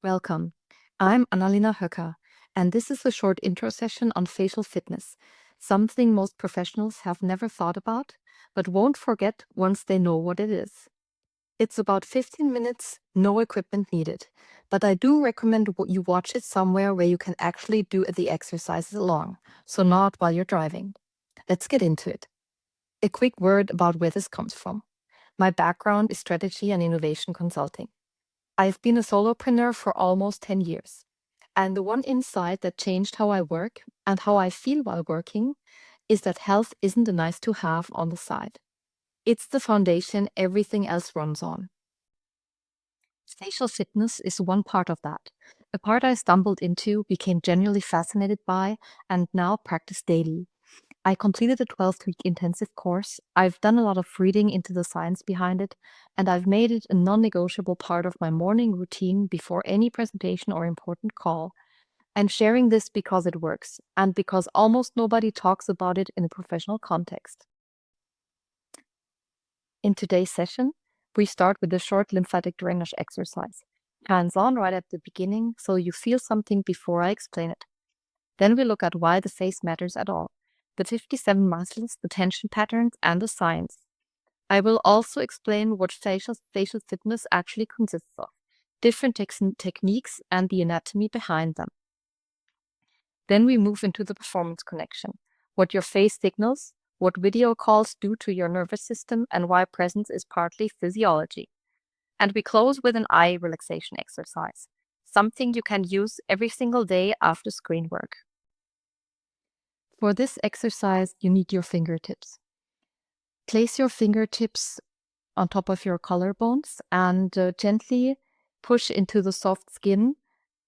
Welcome. I'm Anna-Lena, and this is a short intro session on facial fitness, something most professionals have never thought about, but won't forget once they know what it is. It's about 15 minutes, no equipment needed, but I do recommend you watch it somewhere where you can actually do the exercises along, so not while you're driving. Let's get into it. A quick word about where this comes from. My background is strategy and innovation consulting. I've been a solopreneur for almost 10 years. And the one insight that changed how I work and how I feel while working is that health isn't a nice to have on the side. It's the foundation everything else runs on. Facial fitness is one part of that, a part I stumbled into, became genuinely fascinated by, and now practice daily. I completed a 12-week intensive course. I've done a lot of reading into the science behind it, and I've made it a non-negotiable part of my morning routine before any presentation or important call. I'm sharing this because it works, and because almost nobody talks about it in a professional context. In today's session, we start with a short lymphatic drainage exercise, hands-on right at the beginning, so you feel something before I explain it. Then we look at why the face matters at all, the 57 muscles, the tension patterns, and the science. I will also explain what facial fitness actually consists of, different techniques, and the anatomy behind them. Then we move into the performance connection, what your face signals, what video calls do to your nervous system, and why presence is partly physiology. And we close with an eye relaxation exercise, something you can use every single day after screen work. For this exercise, you need your fingertips. Place your fingertips on top of your collarbones and gently push into the soft skin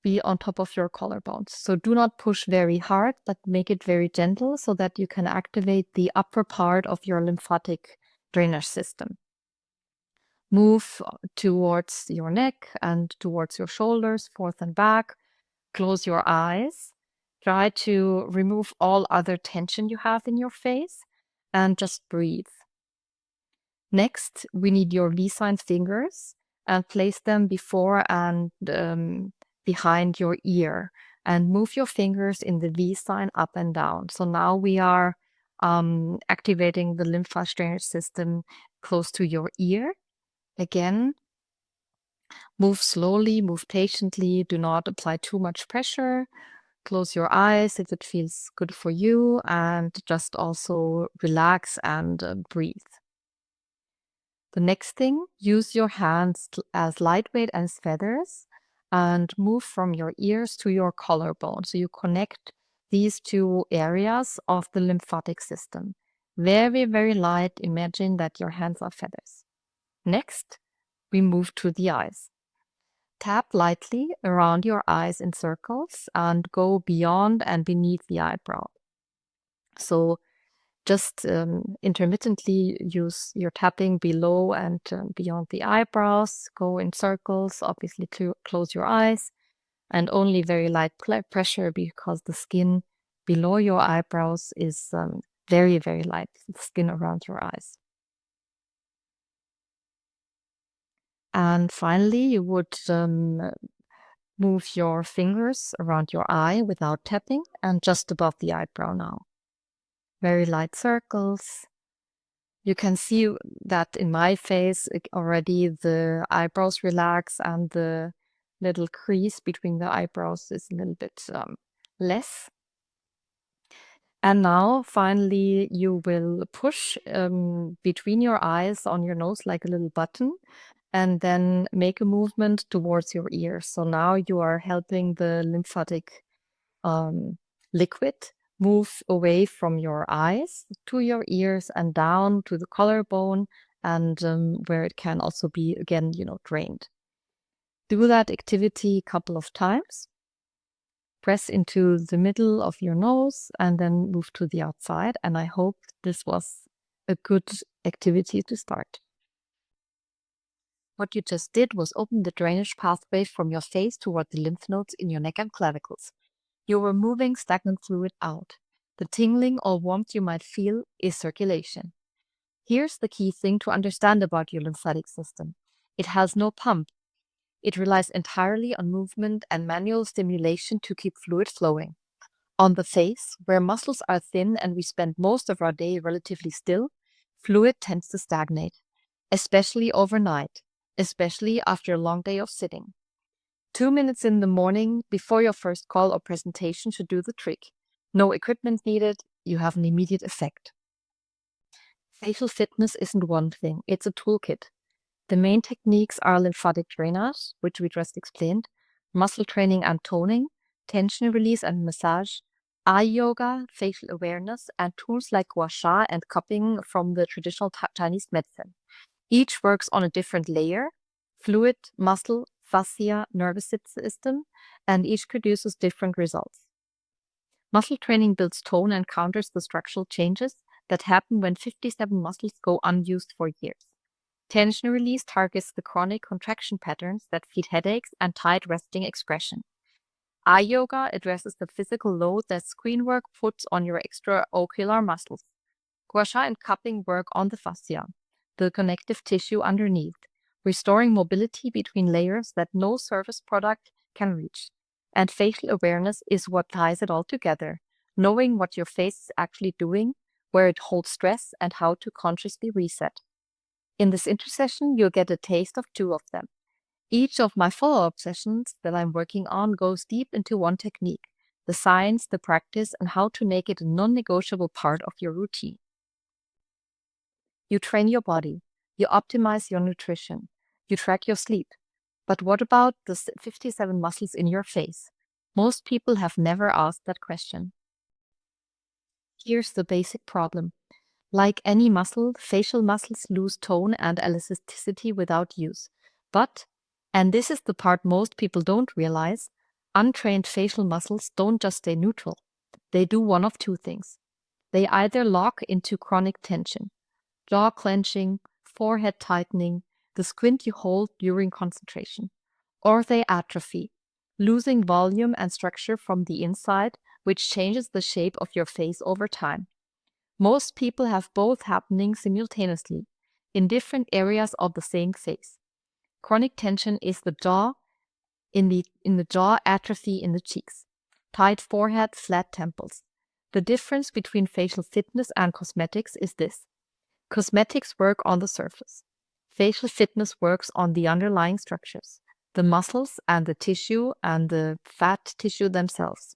be on top of your collarbones. So do not push very hard, but make it very gentle so that you can activate the upper part of your lymphatic drainage system. Move towards your neck and towards your shoulders, forth and back. Close your eyes. Try to remove all other tension you have in your face and just breathe. Next, we need your V-sign fingers and place them before and behind your ear and move your fingers in the V sign up and down. So now we are activating the lymphatic drainage system close to your ear. Again, move slowly, move patiently. Do not apply too much pressure. Close your eyes if it feels good for you, and just also relax and breathe. The next thing, use your hands as lightweight as feathers and move from your ears to your collarbone. So you connect these two areas of the lymphatic system. Very, very light. Imagine that your hands are feathers. Next, we move to the eyes. Tap lightly around your eyes in circles and go beyond and beneath the eyebrow. So just intermittently use your tapping below and beyond the eyebrows. Go in circles, obviously to close your eyes, and only very light pressure because the skin below your eyebrows is very, very light, the skin around your eyes. And finally, you would move your fingers around your eye without tapping and just above the eyebrow now. Very light circles. You can see that in my face already the eyebrows relax and the little crease between the eyebrows is a little bit less. And now finally you will push between your eyes on your nose like a little button and then make a movement towards your ears. So now you are helping the lymphatic liquid move away from your eyes to your ears and down to the collarbone, and where it can also be again, drained. Do that activity a couple of times. Press into the middle of your nose and then move to the outside. And I hope this was a good activity to start. What you just did was open the drainage pathway from your face toward the lymph nodes in your neck and clavicles. You were moving stagnant fluid out. The tingling or warmth you might feel is circulation. Here's the key thing to understand about your lymphatic system. It has no pump. It relies entirely on movement and manual stimulation to keep fluid flowing. On the face, where muscles are thin and we spend most of our day relatively still, fluid tends to stagnate, especially overnight, especially after a long day of sitting. 2 minutes in the morning before your first call or presentation should do the trick. No equipment needed, you have an immediate effect. Facial fitness isn't one thing, it's a toolkit. The main techniques are lymphatic drainage, which we just explained, muscle training and toning, tension release and massage, eye yoga, facial awareness, and tools like gua sha and cupping from the traditional Chinese medicine. Each works on a different layer, fluid, muscle, fascia, nervous system, and each produces different results. Muscle training builds tone and counters the structural changes that happen when 57 muscles go unused for years. Tension release targets the chronic contraction patterns that feed headaches and tight resting expression. Eye yoga addresses the physical load that screen work puts on your extraocular muscles. Gua sha and cupping work on the fascia, the connective tissue underneath, restoring mobility between layers that no surface product can reach. And facial awareness is what ties it all together, knowing what your face is actually doing, where it holds stress, and how to consciously reset. In this intersession, you'll get a taste of two of them. Each of my follow-up sessions that I'm working on goes deep into one technique, the science, the practice, and how to make it a non-negotiable part of your routine. You train your body, you optimize your nutrition, you track your sleep. But what about the 57 muscles in your face? Most people have never asked that question. Here's the basic problem. Like any muscle, facial muscles lose tone and elasticity without use. But, and this is the part most people don't realize, untrained facial muscles don't just stay neutral. They do one of two things. They either lock into chronic tension, jaw clenching, forehead tightening, the squint you hold during concentration, or they atrophy, losing volume and structure from the inside, which changes the shape of your face over time. Most people have both happening simultaneously in different areas of the same face. Chronic tension is the jaw, in the jaw, atrophy in the cheeks, tight forehead, flat temples. The difference between facial fitness and cosmetics is this. Cosmetics work on the surface. Facial fitness works on the underlying structures, the muscles and the tissue and the fat tissue themselves.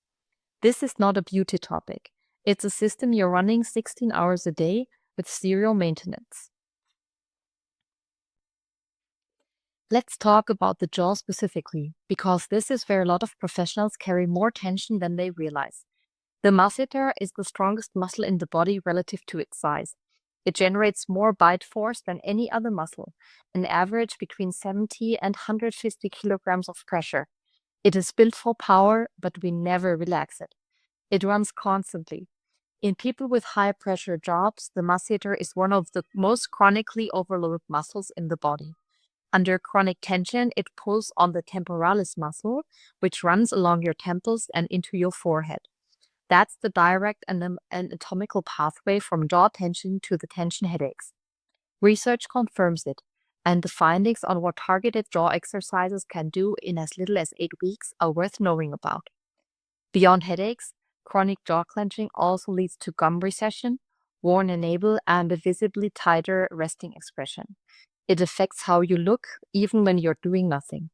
This is not a beauty topic. It's a system you're running 16 hours a day with serial maintenance. Let's talk about the jaw specifically, because this is where a lot of professionals carry more tension than they realize. The masseter is the strongest muscle in the body relative to its size. It generates more bite force than any other muscle, an average between 70 and 150 kilograms of pressure. It is built for power, but we never relax it. It runs constantly. In people with high pressure jobs, the masseter is one of the most chronically overloaded muscles in the body. Under chronic tension, it pulls on the temporalis muscle, which runs along your temples and into your forehead. That's the direct and anatomical pathway from jaw tension to the tension headaches. Research confirms it, and the findings on what targeted jaw exercises can do in as little as 8 weeks are worth knowing about. Beyond headaches, chronic jaw clenching also leads to gum recession, worn enamel, and a visibly tighter resting expression. It affects how you look, even when you're doing nothing.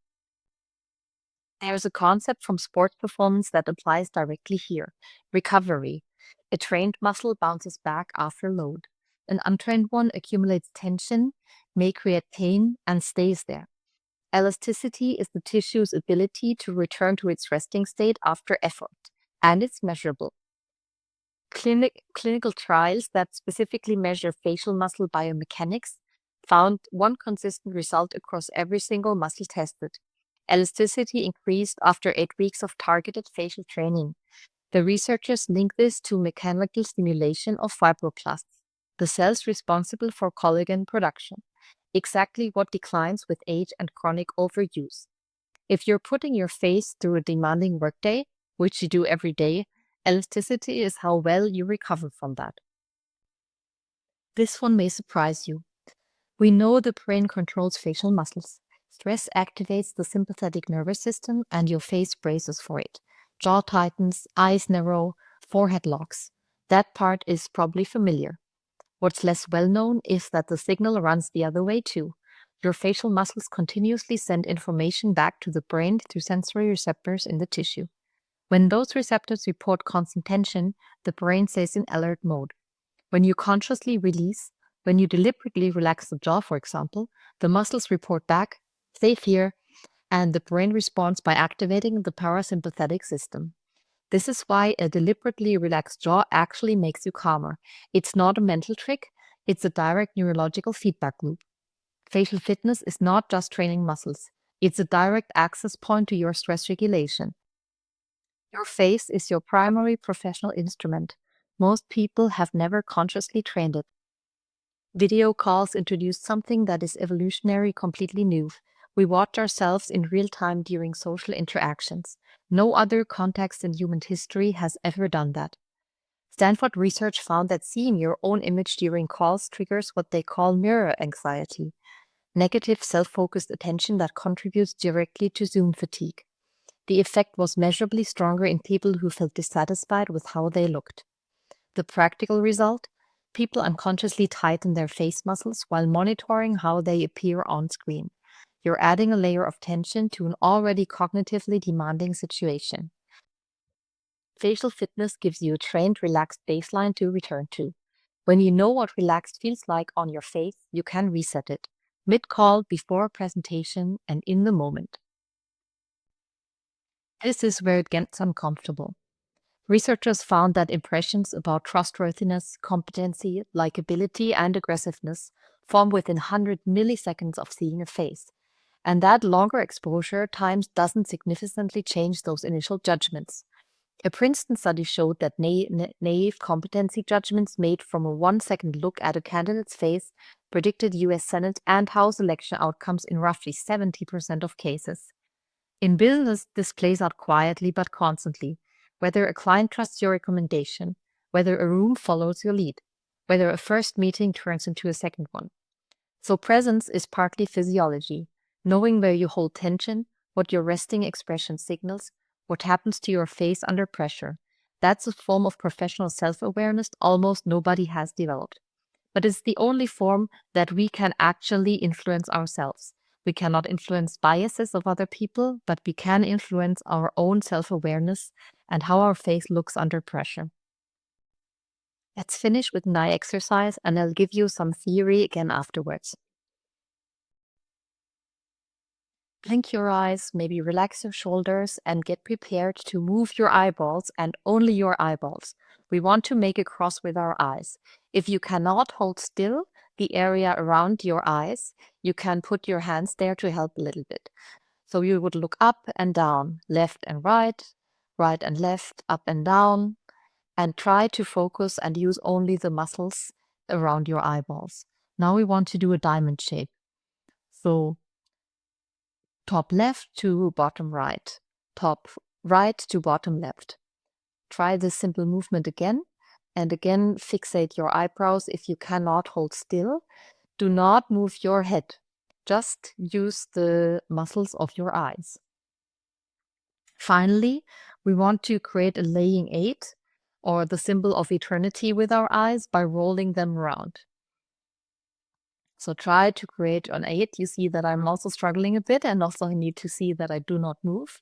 There's a concept from sports performance that applies directly here: recovery. A trained muscle bounces back after load. An untrained one accumulates tension, may create pain, and stays there. Elasticity is the tissue's ability to return to its resting state after effort, and it's measurable. Clinical trials that specifically measure facial muscle biomechanics found one consistent result across every single muscle tested. Elasticity increased after 8 weeks of targeted facial training. The researchers link this to mechanical stimulation of fibroblasts, the cells responsible for collagen production, exactly what declines with age and chronic overuse. If you're putting your face through a demanding workday, which you do every day, elasticity is how well you recover from that. This one may surprise you. We know the brain controls facial muscles. Stress activates the sympathetic nervous system and your face braces for it. Jaw tightens, eyes narrow, forehead locks. That part is probably familiar. What's less well known is that the signal runs the other way too. Your facial muscles continuously send information back to the brain through sensory receptors in the tissue. When those receptors report constant tension, the brain stays in alert mode. When you consciously release, when you deliberately relax the jaw, for example, the muscles report back, safe here, and the brain responds by activating the parasympathetic system. This is why a deliberately relaxed jaw actually makes you calmer. It's not a mental trick, it's a direct neurological feedback loop. Facial fitness is not just training muscles, it's a direct access point to your stress regulation. Your face is your primary professional instrument. Most people have never consciously trained it. Video calls introduced something that is evolutionary completely new. We watch ourselves in real time during social interactions. No other context in human history has ever done that. Stanford research found that seeing your own image during calls triggers what they call mirror anxiety, negative self-focused attention that contributes directly to Zoom fatigue. The effect was measurably stronger in people who felt dissatisfied with how they looked. The practical result? People unconsciously tighten their face muscles while monitoring how they appear on screen. You're adding a layer of tension to an already cognitively demanding situation. Facial fitness gives you a trained, relaxed baseline to return to. When you know what relaxed feels like on your face, you can reset it. Mid-call, before a presentation, and in the moment. This is where it gets uncomfortable. Researchers found that impressions about trustworthiness, competency, likability, and aggressiveness form within 100 milliseconds of seeing a face. And that longer exposure times doesn't significantly change those initial judgments. A Princeton study showed that naive competency judgments made from a 1-second look at a candidate's face predicted US Senate and House election outcomes in roughly 70% of cases. In business, this plays out quietly but constantly. Whether a client trusts your recommendation, whether a room follows your lead, whether a first meeting turns into a second one. So presence is partly physiology, knowing where you hold tension, what your resting expression signals, what happens to your face under pressure. That's a form of professional self-awareness almost nobody has developed. But it's the only form that we can actually influence ourselves. We cannot influence biases of other people, but we can influence our own self-awareness and how our face looks under pressure. Let's finish with an eye exercise, and I'll give you some theory again afterwards. Blink your eyes, maybe relax your shoulders, and get prepared to move your eyeballs and only your eyeballs. We want to make a cross with our eyes. If you cannot hold still the area around your eyes, you can put your hands there to help a little bit. So you would look up and down, left and right and left, up and down, and try to focus and use only the muscles around your eyeballs. Now we want to do a diamond shape. So top left to bottom right, top right to bottom left. Try this simple movement again, and again fixate your eyebrows if you cannot hold still. Do not move your head. Just use the muscles of your eyes. Finally, we want to create a laying 8, or the symbol of eternity with our eyes, by rolling them around. So try to create an 8. You see that I'm also struggling a bit, and also I need to see that I do not move.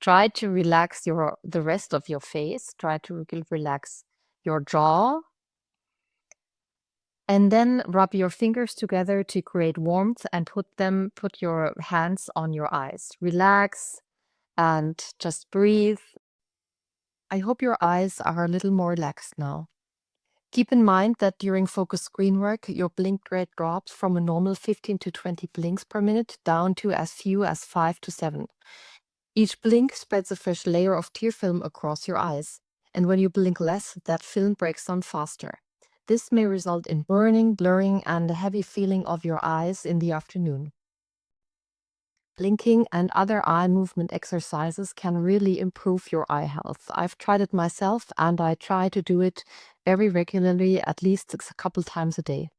Try to relax the rest of your face. Try to relax your jaw. And then rub your fingers together to create warmth and put your hands on your eyes. Relax and just breathe. I hope your eyes are a little more relaxed now. Keep in mind that during focused screen work, your blink rate drops from a normal 15 to 20 blinks per minute down to as few as 5 to 7. Each blink spreads a fresh layer of tear film across your eyes, and when you blink less, that film breaks down faster. This may result in burning, blurring, and a heavy feeling of your eyes in the afternoon. Blinking and other eye movement exercises can really improve your eye health. I've tried it myself, and I try to do it very regularly, at least a couple times a day.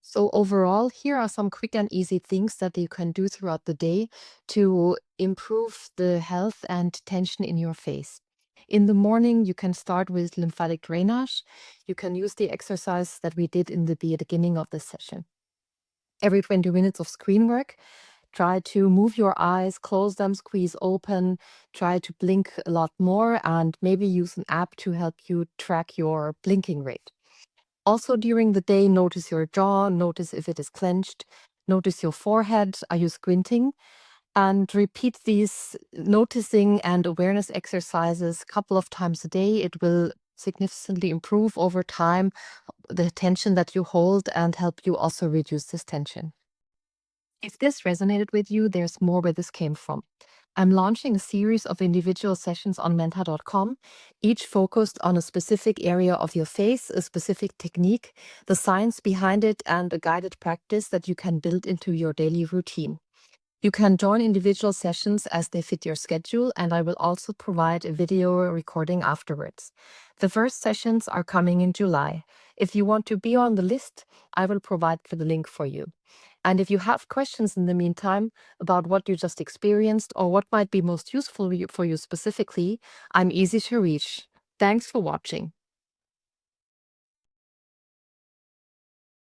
So overall, here are some quick and easy things that you can do throughout the day to improve the health and tension in your face. In the morning, you can start with lymphatic drainage. You can use the exercise that we did in the beginning of this session. Every 20 minutes of screen work, try to move your eyes, close them, squeeze open, try to blink a lot more, and maybe use an app to help you track your blinking rate. Also, during the day, notice your jaw, notice if it is clenched, notice your forehead. Are you squinting? And repeat these noticing and awareness exercises a couple of times a day. It will significantly improve over time the tension that you hold and help you also reduce this tension. If this resonated with you, there's more where this came from. I'm launching a series of individual sessions on menta.com, each focused on a specific area of your face, a specific technique, the science behind it, and a guided practice that you can build into your daily routine. You can join individual sessions as they fit your schedule, and I will also provide a video recording afterwards. The first sessions are coming in July. If you want to be on the list, I will provide the link for you. And if you have questions in the meantime about what you just experienced or what might be most useful for you specifically, I'm easy to reach. Thanks for watching.